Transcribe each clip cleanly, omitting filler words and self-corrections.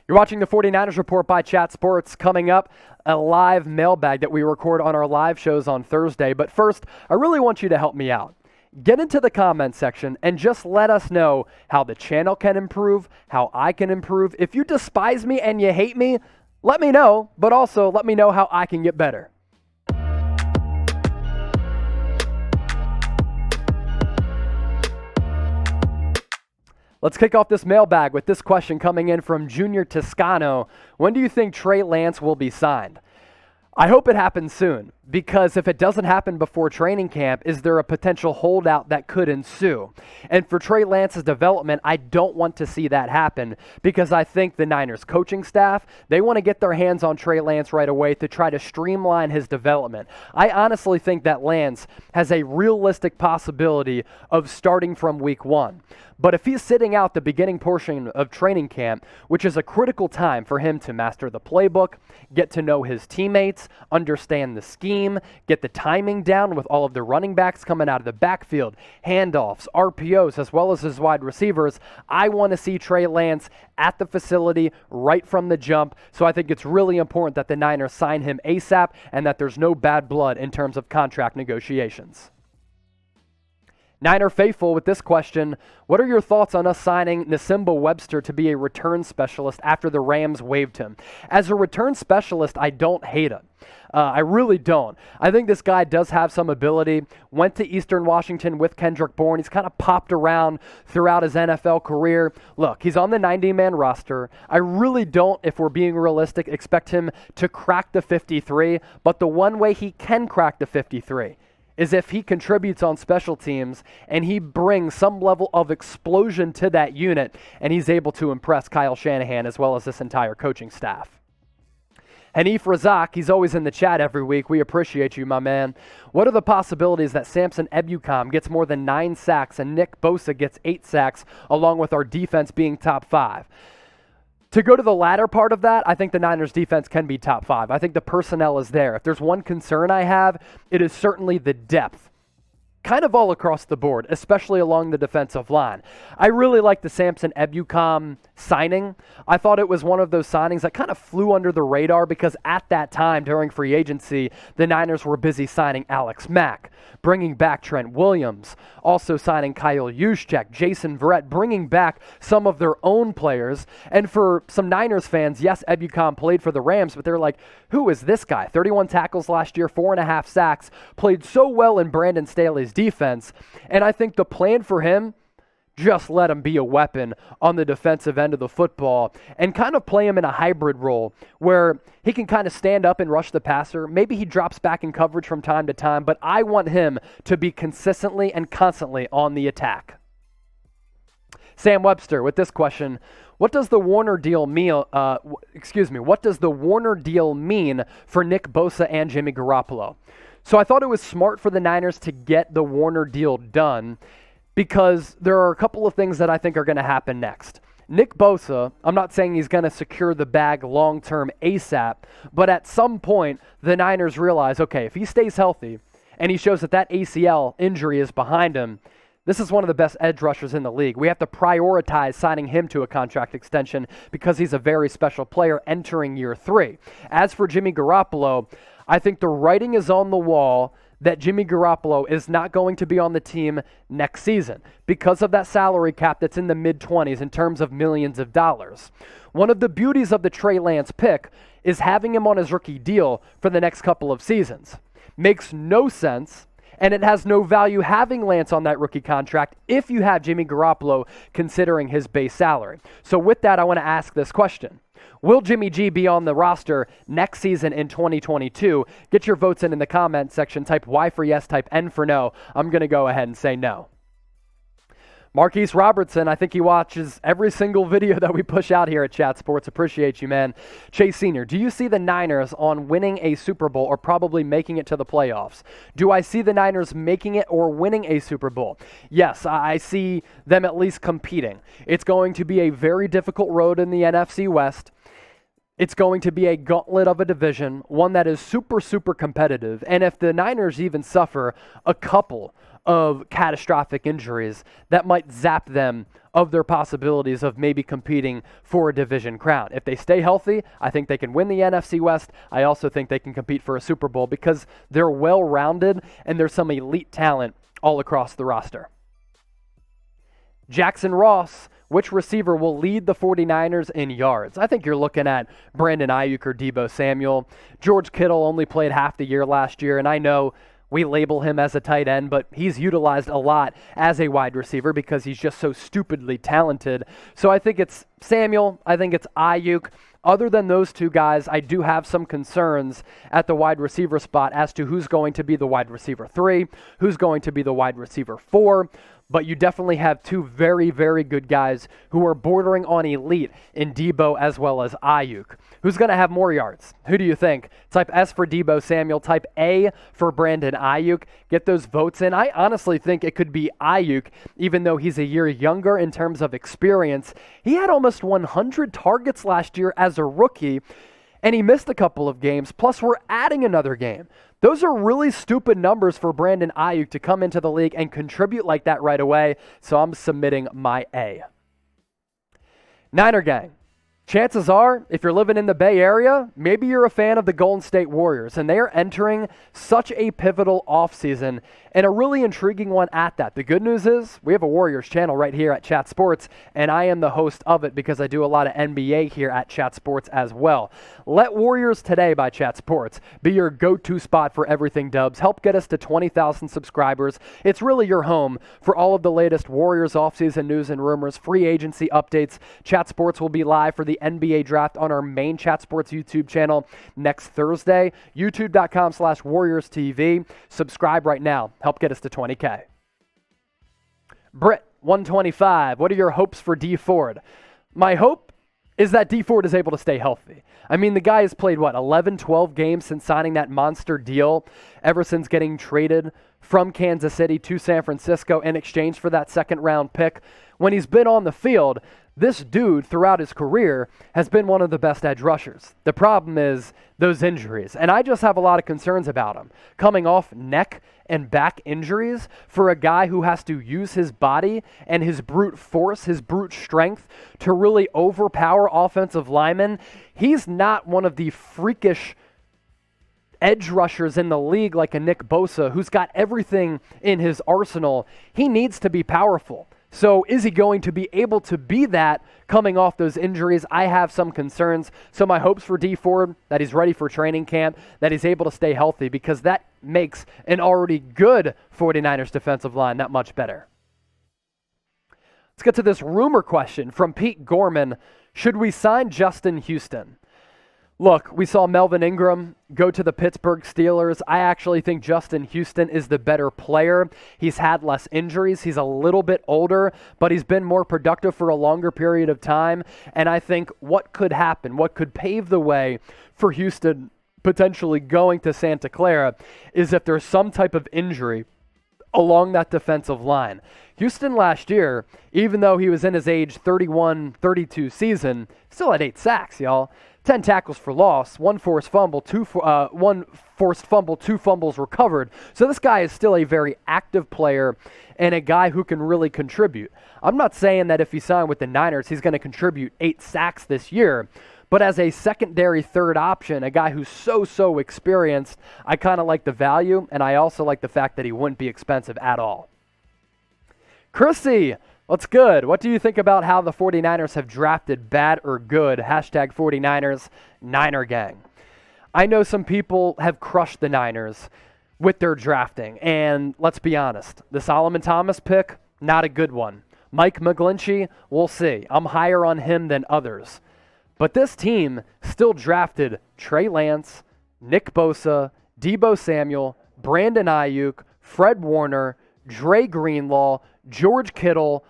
You're watching the 49ers Report by Chat Sports. Coming up, a live mailbag that we record on our live shows on Thursday. But first, I really want you to help me out. Get into the comments section and just let us know how the channel can improve, how I can improve. If you despise me and you hate me, let me know, but also let me know how I can get better. Let's kick off this mailbag with this question coming in from Junior Toscano. When do you think Trey Lance will be signed? I hope it happens soon, because if it doesn't happen before training camp, is there a potential holdout that could ensue? And for Trey Lance's development, I don't want to see that happen, because I think the Niners coaching staff, they want to get their hands on Trey Lance right away to try to streamline his development. I honestly think that Lance has a realistic possibility of starting from week 1. But if he's sitting out the beginning portion of training camp, which is a critical time for him to master the playbook, get to know his teammates, understand the scheme, get the timing down with all of the running backs coming out of the backfield, handoffs, RPOs, as well as his wide receivers, I want to see Trey Lance at the facility right from the jump. So I think it's really important that the Niners sign him ASAP and that there's no bad blood in terms of contract negotiations. Niner faithful with this question, what are your thoughts on us signing Nsimba Webster to be a return specialist after the Rams waived him? As a return specialist, I don't hate him. I really don't. I think this guy does have some ability. Went to Eastern Washington with Kendrick Bourne. He's kind of popped around throughout his NFL career. Look, he's on the 90-man roster. I really don't, if we're being realistic, expect him to crack the 53, but the one way he can crack the 53 is if he contributes on special teams and he brings some level of explosion to that unit and he's able to impress Kyle Shanahan as well as this entire coaching staff. Hanif Razak, he's always in the chat every week. We appreciate you, my man. What are the possibilities that Samson Ebukam gets more than 9 sacks and Nick Bosa gets 8 sacks, along with our defense being top 5? To go to the latter part of that, I think the Niners defense can be top 5. I think the personnel is there. If there's one concern I have, it is certainly the depth. Kind of all across the board, especially along the defensive line. I really like the Samson Ebukam signing. I thought it was one of those signings that kind of flew under the radar because at that time during free agency, the Niners were busy signing Alex Mack, bringing back Trent Williams, also signing Kyle Juszczyk, Jason Verrett, bringing back some of their own players. And for some Niners fans, yes, Ebukam played for the Rams, but they're like, who is this guy? 31 tackles last year, 4.5 sacks, played so well in Brandon Staley's defense. And I think the plan for him, just let him be a weapon on the defensive end of the football and kind of play him in a hybrid role where he can kind of stand up and rush the passer. Maybe he drops back in coverage from time to time, but I want him to be consistently and constantly on the attack. Sam Webster with this question, what does the Warner deal mean? What does the Warner deal mean for Nick Bosa and Jimmy Garoppolo? So I thought it was smart for the Niners to get the Warner deal done because there are a couple of things that I think are going to happen next. Nick Bosa, I'm not saying he's going to secure the bag long-term ASAP, but at some point, the Niners realize, okay, if he stays healthy and he shows that that ACL injury is behind him, this is one of the best edge rushers in the league. We have to prioritize signing him to a contract extension because he's a very special player entering year 3. As for Jimmy Garoppolo, I think the writing is on the wall that Jimmy Garoppolo is not going to be on the team next season because of that salary cap that's in the mid-20s in terms of millions of dollars. One of the beauties of the Trey Lance pick is having him on his rookie deal for the next couple of seasons. Makes no sense, and it has no value having Lance on that rookie contract if you have Jimmy Garoppolo considering his base salary. So with that, I want to ask this question. Will Jimmy G be on the roster next season in 2022? Get your votes in the comment section. Type Y for yes, type N for no. I'm going to go ahead and say no. Marquise Robertson, I think he watches every single video that we push out here at Chat Sports. Appreciate you, man. Chase Sr., do you see the Niners on winning a Super Bowl or probably making it to the playoffs? Do I see the Niners making it or winning a Super Bowl? Yes, I see them at least competing. It's going to be a very difficult road in the NFC West. It's going to be a gauntlet of a division, one that is super, super competitive. And if the Niners even suffer a couple of catastrophic injuries that might zap them of their possibilities of maybe competing for a division crown. If they stay healthy, I think they can win the NFC West. I also think they can compete for a Super Bowl because they're well-rounded and there's some elite talent all across the roster. Jackson Ross, which receiver will lead the 49ers in yards? I think you're looking at Brandon Ayuk or Deebo Samuel. George Kittle only played half the year last year, and I know we label him as a tight end, but he's utilized a lot as a wide receiver because he's just so stupidly talented. So I think it's Samuel. I think it's Ayuk. Other than those two guys, I do have some concerns at the wide receiver spot as to who's going to be the wide receiver 3, who's going to be the wide receiver 4. But you definitely have two very, very good guys who are bordering on elite in Deebo as well as Ayuk. Who's going to have more yards? Who do you think? Type S for Deebo Samuel. Type A for Brandon Ayuk. Get those votes in. I honestly think it could be Ayuk, even though he's a year younger in terms of experience. He had almost 100 targets last year as a rookie, and he missed a couple of games. Plus, we're adding another game. Those are really stupid numbers for Brandon Ayuk to come into the league and contribute like that right away, so I'm submitting my A. Niner Gang. Chances are, if you're living in the Bay Area, maybe you're a fan of the Golden State Warriors, and they are entering such a pivotal offseason, and a really intriguing one at that. The good news is we have a Warriors channel right here at Chat Sports, and I am the host of it because I do a lot of NBA here at Chat Sports as well. Let Warriors Today by Chat Sports be your go-to spot for everything Dubs. Help get us to 20,000 subscribers. It's really your home for all of the latest Warriors offseason news and rumors, free agency updates. Chat Sports will be live for the NBA draft on our main Chat Sports YouTube channel next Thursday. YouTube.com/Warriors TV. Subscribe right now. Help get us to 20K. Britt, 125. What are your hopes for Dee Ford? My hope is that Dee Ford is able to stay healthy. I mean, the guy has played, 11, 12 games since signing that monster deal, ever since getting traded from Kansas City to San Francisco in exchange for that second-round pick. When he's been on the field, this dude, throughout his career, has been one of the best edge rushers. The problem is those injuries, and I just have a lot of concerns about him. Coming off neck and back injuries for a guy who has to use his body and his brute force, his brute strength to really overpower offensive linemen, he's not one of the freakish edge rushers in the league like a Nick Bosa who's got everything in his arsenal. He needs to be powerful. So is he going to be able to be that coming off those injuries? I have some concerns. So my hopes for Dee Ford, that he's ready for training camp, that he's able to stay healthy, because that makes an already good 49ers defensive line that much better. Let's get to this rumor question from Pete Gorman. Should we sign Justin Houston? Look, we saw Melvin Ingram go to the Pittsburgh Steelers. I actually think Justin Houston is the better player. He's had less injuries. He's a little bit older, but he's been more productive for a longer period of time. And I think what could happen, what could pave the way for Houston potentially going to Santa Clara, is if there's some type of injury along that defensive line. Houston last year, even though he was in his age 31, 32 season, still had 8 sacks, y'all. 10 tackles for loss, one forced fumble, two fumbles recovered. So this guy is still a very active player and a guy who can really contribute. I'm not saying that if he signed with the Niners, he's going to contribute 8 sacks this year. But as a secondary third option, a guy who's so experienced, I kind of like the value, and I also like the fact that he wouldn't be expensive at all. Chrissy, what's good? What do you think about how the 49ers have drafted, bad or good? Hashtag 49ers, Niner Gang. I know some people have crushed the Niners with their drafting, and let's be honest, the Solomon Thomas pick, not a good one. Mike McGlinchey, we'll see. I'm higher on him than others. But this team still drafted Trey Lance, Nick Bosa, Deebo Samuel, Brandon Ayuk, Fred Warner, Dre Greenlaw, George Kittle.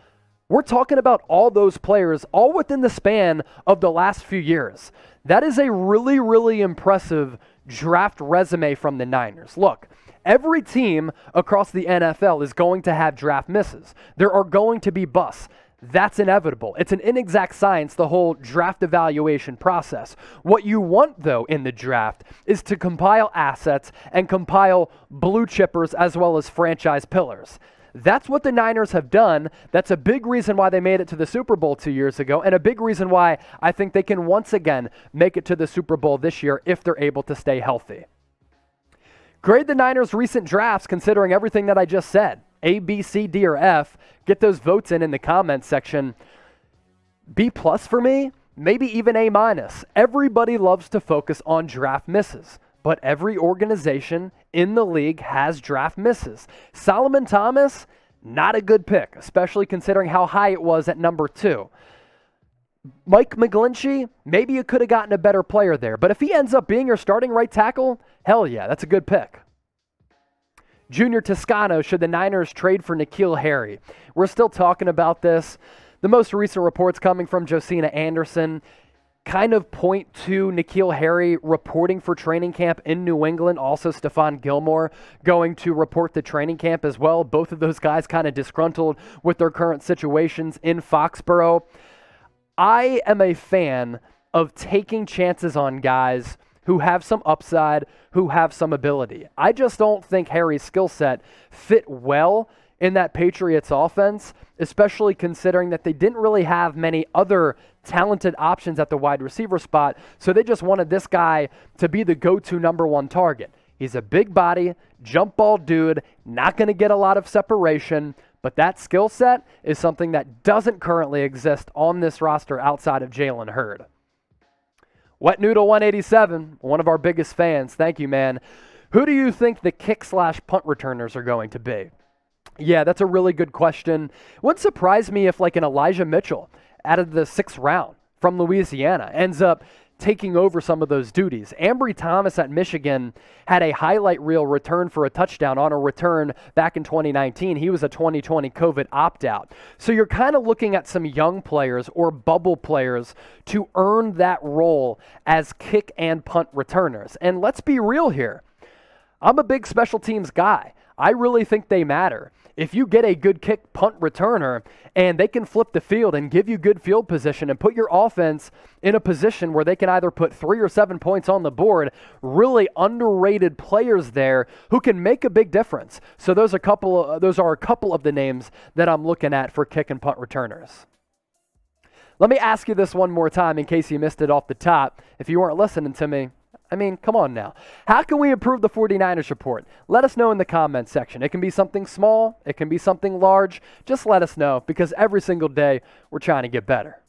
We're talking about all those players all within the span of the last few years. That is a really impressive draft resume from the Niners. Look, every team across the NFL is going to have draft misses. There are going to be busts. That's inevitable. It's an inexact science, the whole draft evaluation process. What you want, though, in the draft is to compile assets and compile blue chippers as well as franchise pillars. That's what the Niners have done. That's a big reason why they made it to the Super Bowl 2 years ago, and a big reason why I think they can once again make it to the Super Bowl this year if they're able to stay healthy. Grade the Niners' recent drafts considering everything that I just said. A, B, C, D, or F. Get those votes in the comments section. B+ for me, maybe even A-. Everybody loves to focus on draft misses, but every organization in the league has draft misses. Solomon Thomas, not a good pick, especially considering how high it was at number 2. Mike McGlinchey, maybe you could have gotten a better player there, but if he ends up being your starting right tackle, hell yeah, that's a good pick. Junior Toscano, should the Niners trade for N'Keal Harry? We're still talking about this. The most recent reports coming from Josina Anderson kind of point to N'Keal Harry reporting for training camp in New England. Also, Stephon Gilmore going to report the training camp as well. Both of those guys kind of disgruntled with their current situations in Foxborough. I am a fan of taking chances on guys who have some upside, who have some ability. I just don't think Harry's skill set fit well in that Patriots offense, especially considering that they didn't really have many other talented options at the wide receiver spot, so they just wanted this guy to be the go-to number 1 target. He's a big body, jump ball dude, not going to get a lot of separation, but that skill set is something that doesn't currently exist on this roster outside of Jalen Hurd. Wet Noodle 187, one of our biggest fans. Thank you, man. Who do you think the kick/punt returners are going to be? Yeah, that's a really good question. Wouldn't surprise me if like an Elijah Mitchell out of the 6th round from Louisiana ends up taking over some of those duties. Ambry Thomas at Michigan had a highlight reel return for a touchdown on a return back in 2019. He was a 2020 COVID opt-out. So you're kind of looking at some young players or bubble players to earn that role as kick and punt returners. And let's be real here. I'm a big special teams guy. I really think they matter. If you get a good kick punt returner and they can flip the field and give you good field position and put your offense in a position where they can either put 3 or 7 points on the board, really underrated players there who can make a big difference. So those are a couple of the names that I'm looking at for kick and punt returners. Let me ask you this one more time in case you missed it off the top. If you weren't listening to me, I mean, come on now. How can we improve the 49ers report? Let us know in the comments section. It can be something small. It can be something large. Just let us know because every single day we're trying to get better.